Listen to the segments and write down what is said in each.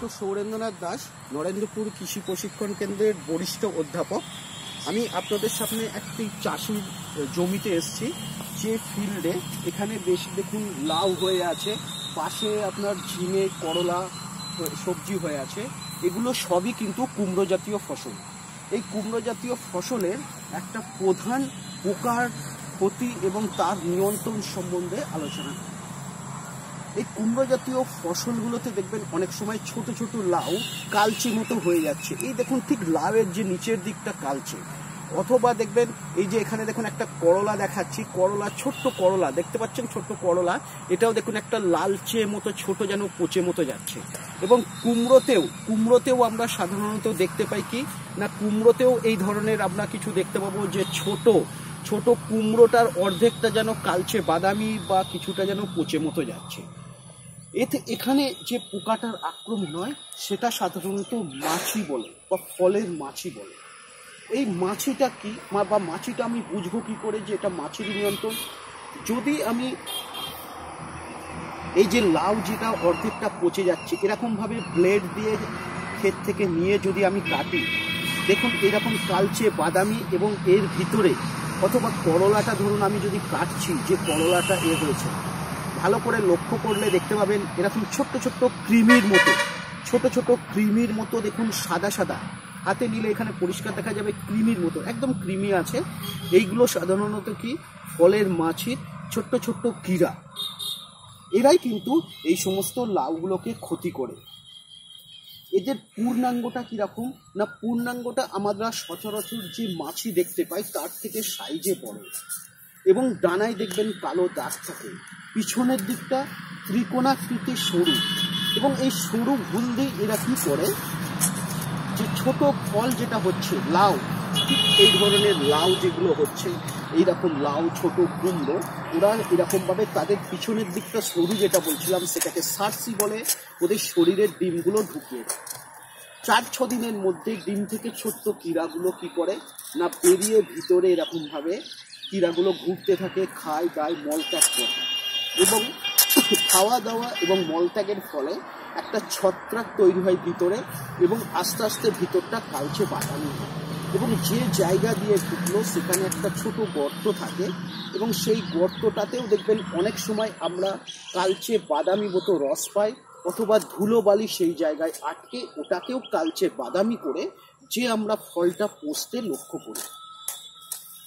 Doctor Sourendranath Das, Narendrapur কৃষি প্রশিক্ষণ কেন্দ্রের বরিষ্ঠ অধ্যাপক। আমি আপনাদের সামনে একটি চাষির জমিতে এসেছি, যে ফিল্ডে এখানে বেশি দেখুন লাউ হয়ে আছে, পাশে আপনার ঝিঙে করলা সবজি হয়ে আছে। এগুলো সবই কিন্তু কুমড়ো জাতীয় ফসল। এই কুমড়ো জাতীয় ফসলের একটা প্রধান পোকার ক্ষতি এবং তার নিয়ন্ত্রণ সম্বন্ধে আলোচনা করি। এই কুমড়ো জাতীয় ফসলগুলোতে দেখবেন অনেক সময় ছোট ছোট লাউ কালচে মতো হয়ে যাচ্ছে। এই দেখুন ঠিক লাউয়ের যে নিচের দিকটা কালচে, অথবা দেখবেন এই যে এখানে দেখুন একটা করলা দেখাচ্ছি, করলা ছোট্ট করলা দেখতে পাচ্ছেন, ছোট্ট করলা, এটাও দেখুন একটা লালচে মতো ছোট যেন পচে মতো যাচ্ছে। এবং কুমড়োতেও আমরা সাধারণত দেখতে পাই কি না, কুমড়োতেও এই ধরনের আমরা কিছু দেখতে পাবো যে ছোট ছোট কুমড়োটার অর্ধেকটা যেন কালচে বাদামি বা কিছুটা যেন পচে মতো যাচ্ছে। এখানে যে পোকাটার আক্রমণ হয় সেটা সাধারণত মাছি বলে বা ফলের মাছি বলে। এই মাছিটা কি বা মাছিটা আমি বুঝবো কি করে যে এটা মাছির নিয়ন্ত্রণ? যদি আমি এই যে লাউ যেটা অর্ধেকটা পচে যাচ্ছে এরকমভাবে ব্লেড দিয়ে ক্ষেত থেকে নিয়ে যদি আমি কাটি, দেখুন এরকম কালচে বাদামি, এবং এর ভিতরে অথবা করলাটা ধরুন আমি যদি কাটছি, যে করলাটা হয়েছে ভালো করে লক্ষ্য করলে দেখতে পাবেন এরকম ছোট্ট ছোট্ট ক্রিমির মতো দেখুন সাদা সাদা, হাতে নিলে এখানে পরিষ্কার দেখা যাবে ক্রিমির মতো, একদম ক্রিমি আছে। এইগুলো সাধারণত কি ফলের মাছির ছোট্ট ছোট্ট কীড়া, এরাই কিন্তু এই সমস্ত লাউগুলোকে ক্ষতি করে। এদের পূর্ণাঙ্গটা কীরকম না, পূর্ণাঙ্গটা আমরা সচরাচর যে মাছি দেখতে পাই তার থেকে সাইজে বড়, এবং ডানায় দেখবেন কালো দাগ থাকে, পিছনের দিকটা ত্রিকোণাকৃতি সরু, এবং এই সরু ভুল দিয়ে এরা কী করে, যে ছোট ফল যেটা হচ্ছে লাউ, ঠিক এই ধরনের লাউ যেগুলো হচ্ছে এইরকম লাউ ছোট কুমড়ো, ওরা এরকমভাবে তাদের পিছনের দিকটা সরু যেটা বলছিলাম সেটাকে সার্সি বলে, ওদের শরীরের ডিমগুলো ঢুকিয়ে দেয়। 4-6 দিনের মধ্যে ডিম থেকে ছোট্ট কীড়াগুলো কি করে না বেরিয়ে ভিতরে এরকমভাবে কীড়াগুলো ঘুরতে থাকে, খায় দায় মলত্যাগ করে, এবং খাওয়া দাওয়া এবং মলত্যাগের ফলে একটা ছত্রাক তৈরি হয় ভিতরে, এবং আস্তে আস্তে ভিতরটা কালচে বাদামি হয়, এবং যে জায়গা দিয়ে ঢুকলো সেখানে একটা ছোট গর্ত থাকে, এবং সেই গর্তটাতেও দেখবেন অনেক সময় আমরা কালচে বাদামি মতো রস পাই, অথবা ধুলোবালি সেই জায়গায় আটকে ওটাকেও কালচে বাদামি করে যে আমরা ফলটা পচতে লক্ষ্য করি,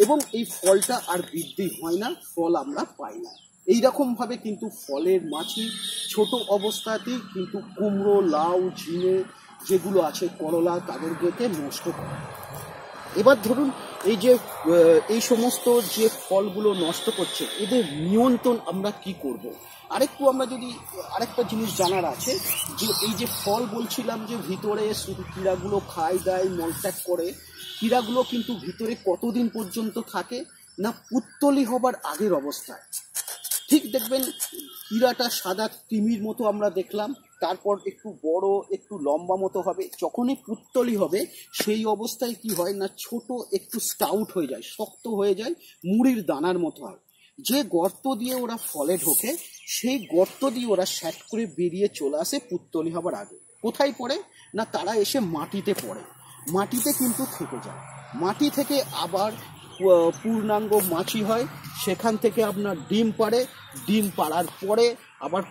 এবং এই ফলটা আর বৃদ্ধি হয় না, ফল আমরা পাই না। এইরকমভাবে কিন্তু ফলের মাছি ছোট অবস্থাতেই কিন্তু কুমড়ো, লাউ, ঝিঙে যেগুলো আছে, করলা, তাদেরকে নষ্ট করে। এবার ধরুন এই সমস্ত যে ফলগুলো নষ্ট করছে এদের নিয়ন্ত্রণ আমরা কি করব? আরেকটা জিনিস জানার আছে, যে এই যে ফল বলছিলাম যে ভিতরে শুধু কীড়াগুলো খায় দায় মলত্যাগ করে, কীড়াগুলো কিন্তু ভিতরে কতদিন পর্যন্ত থাকে না পুত্তলি হবার আগের অবস্থায়। ঠিক দেখবেন কীড়াটা সাদা কৃমির মতো আমরা দেখলাম, তারপর একটু বড় একটু লম্বা মতো হবে, যখনই পুত্তলি হবে সেই অবস্থায় কি হয় না ছোট একটু স্টাউট হয়ে যায়, শক্ত হয়ে যায়, মুড়ির দানার মতো হয়। যে গর্ত দিয়ে ওরা ফলে ঢোকে সেই গর্ত দিয়ে ওরা স্যাট করে বেরিয়ে চলে আসে পুত্তলি হবার আগে। কোথায় পড়ে না তারা এসে মাটিতে পড়ে, মাটিতে কিন্তু থেকে যায়, মাটি থেকে আবার পূর্ণাঙ্গ মাছি হয়, সেখান থেকে আপনার ডিম পাড়ে, ডিম পাড়ার পরে আবার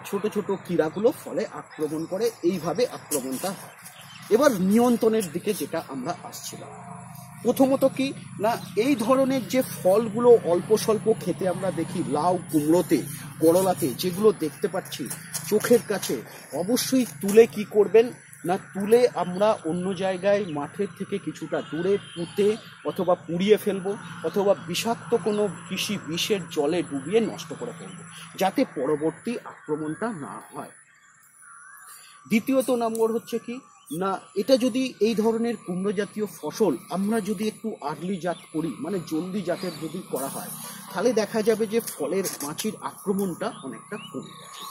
ছোট ছোট কীড়াগুলো ফলে আক্রমণ করে, এইভাবে আক্রমণটা হয়। এবার নিয়ন্ত্রণের দিকে যেটা আমরা আসছিলাম, প্রথমত কি না এই ধরনের যে ফলগুলো অল্প স্বল্প খেতে আমরা দেখি লাউ, কুমড়োতে, করলাতে যেগুলো দেখতে পাচ্ছি চোখের কাছে, অবশ্যই তুলে কি করবেন না তুলে আমরা অন্য জায়গায় মাঠের থেকে কিছুটা দূরে পুঁতে অথবা পুড়িয়ে ফেলবো, অথবা বিষাক্ত কোনো কৃষি বিষের জলে ডুবিয়ে নষ্ট করে ফেলবো, যাতে পরবর্তী আক্রমণটা না হয়। দ্বিতীয়ত নম্বর হচ্ছে কি না, এটা যদি এই ধরনের কুমড়ো জাতীয় ফসল আমরা যদি একটু আর্লি জাত করি, মানে জলদি জাতের যদি করা হয়, তাহলে দেখা যাবে যে ফলের মাছির আক্রমণটা অনেকটা কমে গেছে।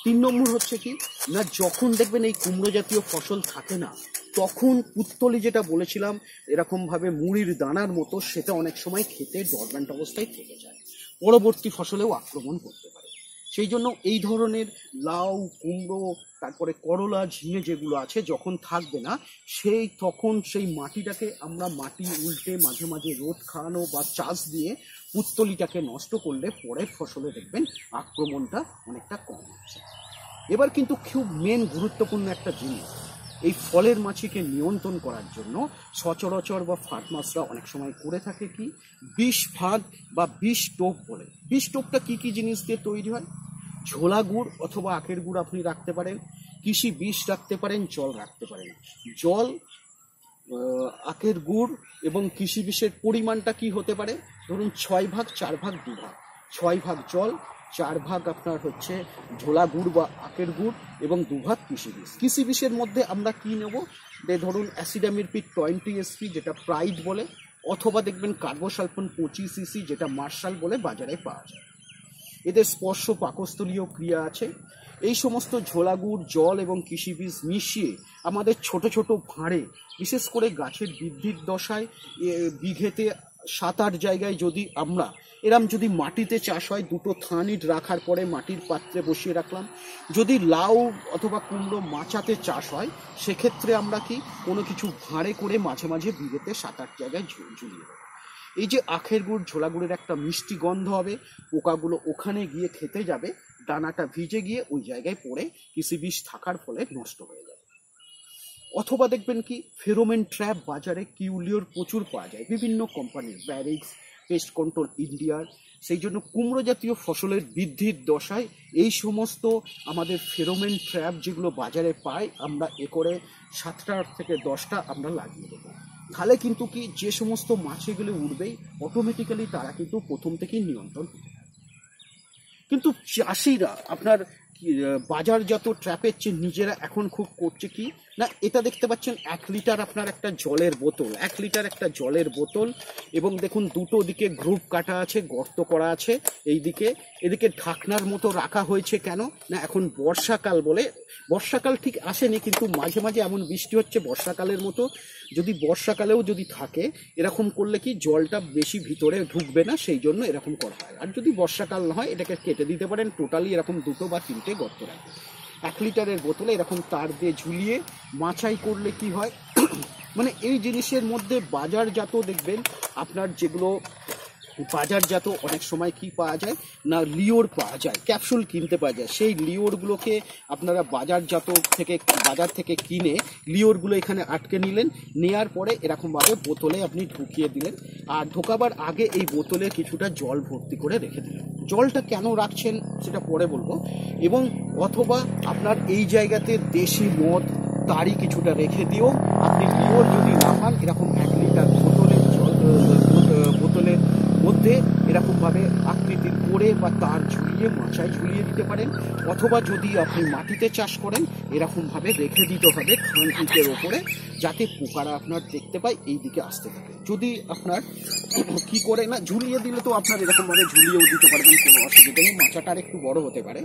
3 নম্বর হচ্ছে কি না, যখন দেখবেন এই কুমড়ো জাতীয় ফসল থাকে না, তখন পুত্তলি যেটা বলেছিলাম এরকমভাবে মুড়ির দানার মতো, সেটা অনেক সময় খেতে ডরম্যান্ট অবস্থায় থেকে যায়, পরবর্তী ফসলেও আক্রমণ করতে পারে। সেই জন্য এই ধরনের লাউ, কুমড়ো, তারপরে করলা, ঝিঙে যেগুলো আছে যখন থাকবে না, তখন সেই মাটিটাকে আমরা মাটি উল্টে মাঝে মাঝে রোদ খাওয়ানো বা চাষ দিয়ে পুত্তলিটাকে নষ্ট করলে পরের ফসলে দেখবেন আক্রমণটা অনেকটা কম হচ্ছে। এবার কিন্তু খুব মেন গুরুত্বপূর্ণ একটা জিনিস, এই ফলের মাছিকে নিয়ন্ত্রণ করার জন্য সচরাচর বা ফার্মার্সরা অনেক সময় করে থাকে কি, বিষ ফাঁদ বা বিষ টোপ বলে। বিষ টোপটা কী কী জিনিস দিয়ে তৈরি হয়? ঝোলা গুড় অথবা আখের গুড় আপনি রাখতে পারেন, কৃষি বিষ রাখতে পারেন, জল রাখতে পারেন। জল, আখের গুড় এবং কৃষি বিষের পরিমাণটা কি হতে পারে? ধরুন 6 ভাগ 4 ভাগ 2 ভাগ, 6 ভাগ জল, 4 ভাগ আপনার হচ্ছে ঝোলা গুড় বা আখের গুড় এবং 2 ভাগ কৃষি বিষ। কৃষি বিষের মধ্যে আমরা কি নেব? ধরুন অ্যাসিডামিরপিড 20 SP যেটা প্রাইড বলে, অথবা দেখবেন কার্বোসালফোন 25 cc যেটা মার্শাল বলে বাজারে পাওয়া যায়। এদের স্পর্শ পাকস্থলীয় ক্রিয়া আছে। এই সমস্ত ঝোলা গুড়, জল এবং কৃষি বীজ মিশিয়ে আমাদের ছোট ছোট ভাঁড়ে, বিশেষ করে গাছের বৃদ্ধির দশায় বিঘেতে 7-8 জায়গায় যদি আমরা যদি মাটিতে চাষ হয়, 2টো থানিট রাখার পরে মাটির পাত্রে বসিয়ে রাখলাম। যদি লাউ অথবা কুমড়ো মাচাতে চাষ হয়, সেক্ষেত্রে আমরা কি কোনো কিছু ভাঁড়ে করে মাঝে মাঝে বিঘেতে 7-8 জায়গায় ঝুলিয়ে দেবো। এই যে আখের গুড়, ঝোলা গুড়ের একটা মিষ্টি গন্ধ হবে, পোকাগুলো ওখানে গিয়ে খেতে যাবে, দানাটা ভিজে গিয়ে ওই জায়গায় পড়ে কৃষি বিষ থাকার ফলে নষ্ট হয়ে যাবে। অথবা দেখবেন কি, ফেরোমেন ট্র্যাপ বাজারে কিউলিওর প্রচুর পাওয়া যায়, বিভিন্ন কোম্পানির, ব্যারিক্স, পেস্ট কন্ট্রোল ইন্ডিয়ার। সেই জন্য কুমড়ো জাতীয় ফসলের বৃদ্ধির দশায় এই সমস্ত আমাদের ফেরোমেন ট্র্যাপ যেগুলো বাজারে পাই, আমরা করে 7টা থেকে 10টা আমরা লাগিয়ে দেবো। তাহলে কিন্তু কি, যে সমস্ত মাছিগুলো উঠবেই অটোমেটিক্যালি তারা কিন্তু প্রথম থেকেই নিয়ন্ত্রণ হবে। কিন্তু চাষিরা আপনার বাজারজাত ট্র্যাপের চেয়ে নিজেরা এখন খুব করছে কি না, এটা দেখতে পাচ্ছেন 1 লিটার আপনার একটা জলের বোতল, 1 লিটার একটা জলের বোতল, এবং দেখুন দুটো দিকে গ্রুপ কাটা আছে, গর্ত করা আছে, এদিকে ঢাকনার মতো রাখা হয়েছে। কেন না, এখন বর্ষাকাল বলে, বর্ষাকাল ঠিক আসেনি কিন্তু মাঝে মাঝে এমন বৃষ্টি হচ্ছে বর্ষাকালের মতো, যদি বর্ষাকালেও যদি থাকে এরকম করলে কি জলটা বেশি ভিতরে ঢুকবে না, সেই জন্য এরকম করা হয়। আর যদি বর্ষাকাল না হয়, এটাকে কেটে দিতে পারেন, টোটালি এরকম 2 বা 3টে গর্ত রাখবে। 1 লিটারের বোতলে এরকম তার দিয়ে ঝুলিয়ে মাছাই করলে কি হয়, মানে এই জিনিসের মধ্যে বাজারজাত দেখবেন আপনার যেগুলো বাজারজাত অনেক সময় কি পাওয়া যায় না, লিওর পাওয়া যায়, ক্যাপসুল কিনতে পাওয়া যায়। সেই লিওরগুলোকে আপনারা বাজার থেকে কিনে লিওরগুলো এখানে আটকে নিলেন, নেওয়ার পরে এরকমভাবে বোতলে আপনি ঢুকিয়ে দিলেন, আর ঢোকাবার আগে এই বোতলে কিছুটা জল ভর্তি করে রেখে দিলেন। জলটা কেন রাখছেন সেটা পরে বলবো। এবং অথবা আপনার এই জায়গাতে দেশি মদ তারই কিছুটা রেখে দিও। আপনি লিওর যদি না পান, এরকম 1 লিটার বোতলের মধ্যে এরকমভাবে আকৃতির করে বা তার ঝুলিয়ে মাচায় ঝুলিয়ে দিতে পারেন। অথবা যদি আপনি মাটিতে চাষ করেন, এরকমভাবে রেখে দিতে হবে খানটিকের ওপরে, যাতে পোকারা আপনার দেখতে পায় এই দিকে আসতে থাকে। যদি আপনার কি করে না ঝুলিয়ে দিলে, তো আপনার এরকমভাবে ঝুলিয়েও দিতে পারবেন, কোনো অসুবিধা নেই, মাচাটা আর একটু বড় হতে পারে।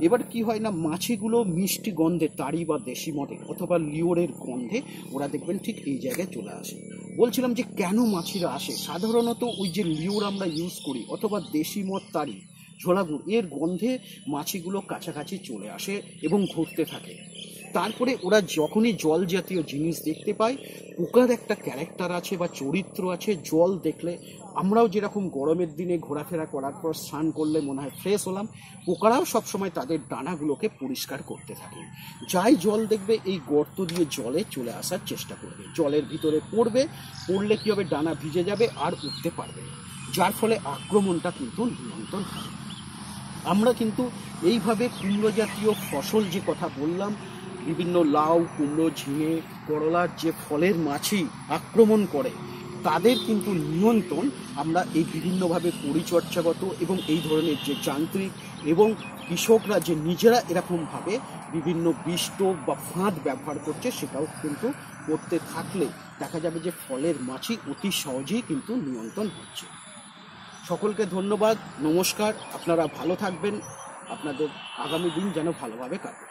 এবার কি হয় না, মাছিগুলো মিষ্টি গন্ধে, তারি বা দেশি মদে অথবা লিওরের গন্ধে ওরা দেখবেন ঠিক এই জায়গায় চলে আসে। বলছিলাম যে কেন মাছিরা আসে, সাধারণত ওই যে লিওর আমরা ইউজ করি অথবা দেশি মদ, তারি, ঝোলা গুড়, এর গন্ধে মাছিগুলো কাছাকাছি চলে আসে এবং ঘুরতে থাকে। তারপরে ওরা যখনই জল জাতীয় জিনিস দেখতে পায়, পোকার একটা ক্যারেক্টার আছে বা চরিত্র আছে, জল দেখলে আমরাও যেরকম গরমের দিনে ঘোরাফেরা করার পর স্নান করলে মনে হয় ফ্রেশ হলাম, পোকারাও সবসময় তাদের ডানাগুলোকে পরিষ্কার করতে থাকে। যাই জল দেখবে এই গর্ত দিয়ে জলে চলে আসার চেষ্টা করবে, জলের ভিতরে পড়লে কী হবে, ডানা ভিজে যাবে আর উঠতে পারবে, যার ফলে আক্রমণটা কিন্তু নিয়ন্ত্রণ হবে। আমরা কিন্তু এইভাবে কুমড়ো জাতীয় ফসল যে কথা বললাম, বিভিন্ন লাউ, কুমড়ো, ঝিঙে, করলার যে ফলের মাছি আক্রমণ করে, তাদের কিন্তু নিয়ন্ত্রণ আমরা এই বিভিন্নভাবে পরিচর্যাগত এবং এই ধরনের যে যান্ত্রিক এবং কৃষকরা যে নিজেরা এরকমভাবে বিভিন্ন বিষ্ট বা ফাঁদ ব্যবহার করছে, সেটাও কিন্তু করতে থাকলে দেখা যাবে যে ফলের মাছি অতি সহজেই কিন্তু নিয়ন্ত্রণ হচ্ছে। সকলকে ধন্যবাদ, নমস্কার, আপনারা ভালো থাকবেন, আপনাদের আগামী দিন যেন ভালোভাবে কাটে।